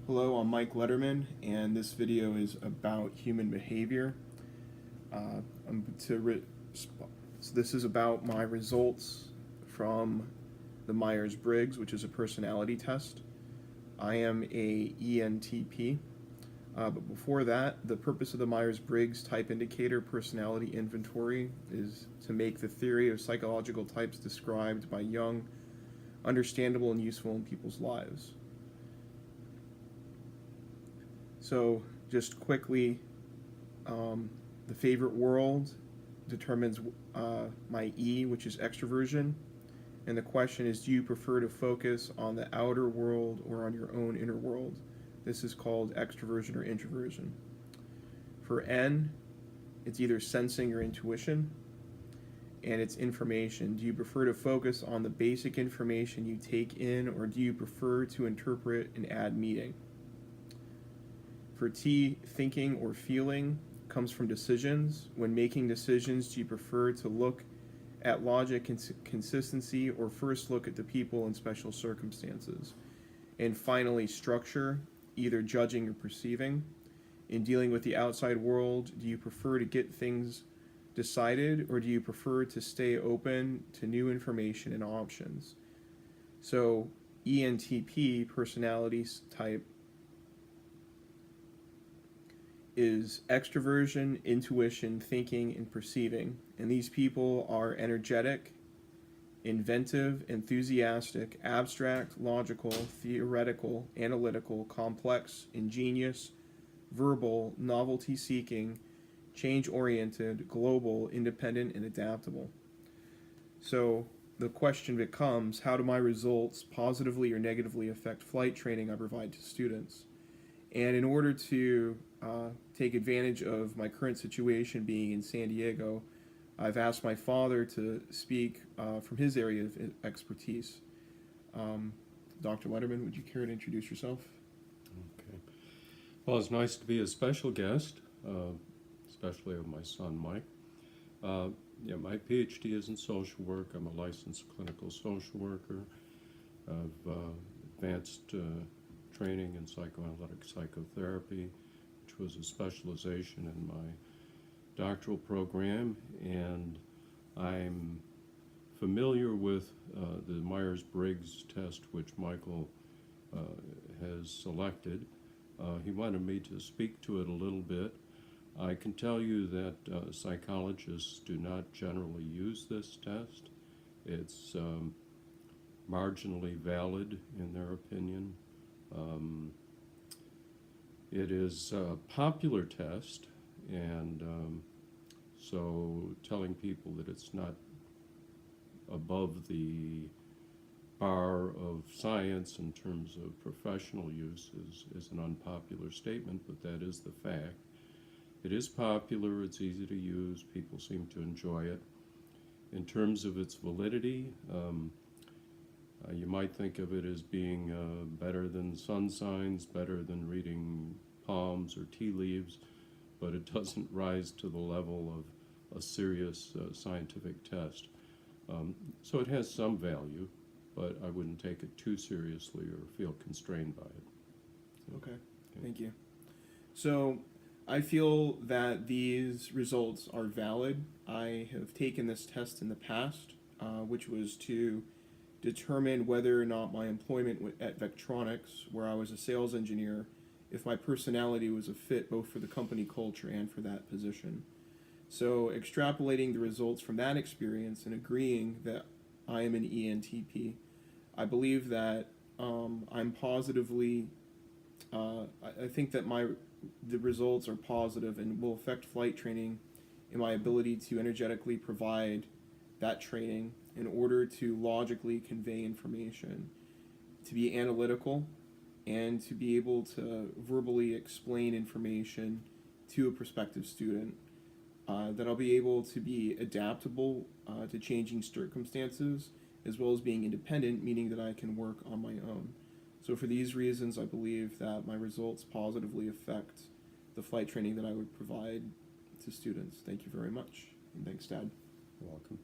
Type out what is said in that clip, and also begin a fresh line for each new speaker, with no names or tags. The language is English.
Hello, I'm Mike Letterman, and this video is about human behavior. Uh, I'm to re- so this is about my results from the Myers-Briggs, which is a personality test. I am a ENTP, but before that, the purpose of the Myers-Briggs Type Indicator Personality Inventory is to make the theory of psychological types described by Jung understandable and useful in people's lives. So, just quickly, the favorite world determines my E, which is extroversion. And the question is, do you prefer to focus on the outer world or on your own inner world? This is called extroversion or introversion. For N, it's either sensing or intuition, and it's information. Do you prefer to focus on the basic information you take in, or do you prefer to interpret and add meaning? For T, thinking or feeling comes from decisions. When making decisions, do you prefer to look at logic and consistency, or first look at the people and special circumstances? And finally, structure, either judging or perceiving. In dealing with the outside world, do you prefer to get things decided, or do you prefer to stay open to new information and options? So, ENTP personality type is extroversion, intuition, thinking, and perceiving. And these people are energetic, inventive, enthusiastic, abstract, logical, theoretical, analytical, complex, ingenious, verbal, novelty-seeking, change-oriented, global, independent, and adaptable. So the question becomes, how do my results positively or negatively affect flight training I provide to students? And in order to take advantage of my current situation being in San Diego, I've asked my father to speak from his area of expertise. Dr. Letterman, would you care to introduce yourself?
Okay. Well, it's nice to be a special guest, especially of my son, Mike. My PhD is in social work. I'm a licensed clinical social worker. I've advanced training in psychoanalytic psychotherapy, which was a specialization in my doctoral program, and I'm familiar with the Myers-Briggs test, which Michael has selected. He wanted me to speak to it a little bit. I can tell you that psychologists do not generally use this test. It's marginally valid in their opinion. It is a popular test, and so telling people that it's not above the bar of science in terms of professional use is an unpopular statement, but that is the fact. It is popular, it's easy to use, people seem to enjoy it. In terms of its validity, you might think of it as being better than sun signs, better than reading palms or tea leaves, but it doesn't rise to the level of a serious scientific test. So it has some value, but I wouldn't take it too seriously or feel constrained by it.
Okay, thank you. So I feel that these results are valid. I have taken this test in the past, which was to determine whether or not my employment at Vectronics, where I was a sales engineer, if my personality was a fit both for the company culture and for that position. So extrapolating the results from that experience and agreeing that I am an ENTP, I believe that I'm positively, I think that the results are positive and will affect flight training and my ability to energetically provide that training in order to logically convey information, to be analytical, and to be able to verbally explain information to a prospective student. That I'll be able to be adaptable to changing circumstances, as well as being independent, meaning that I can work on my own. So for these reasons, I believe that my results positively affect the flight training that I would provide to students. Thank you very much, and thanks, Dad.
You're welcome.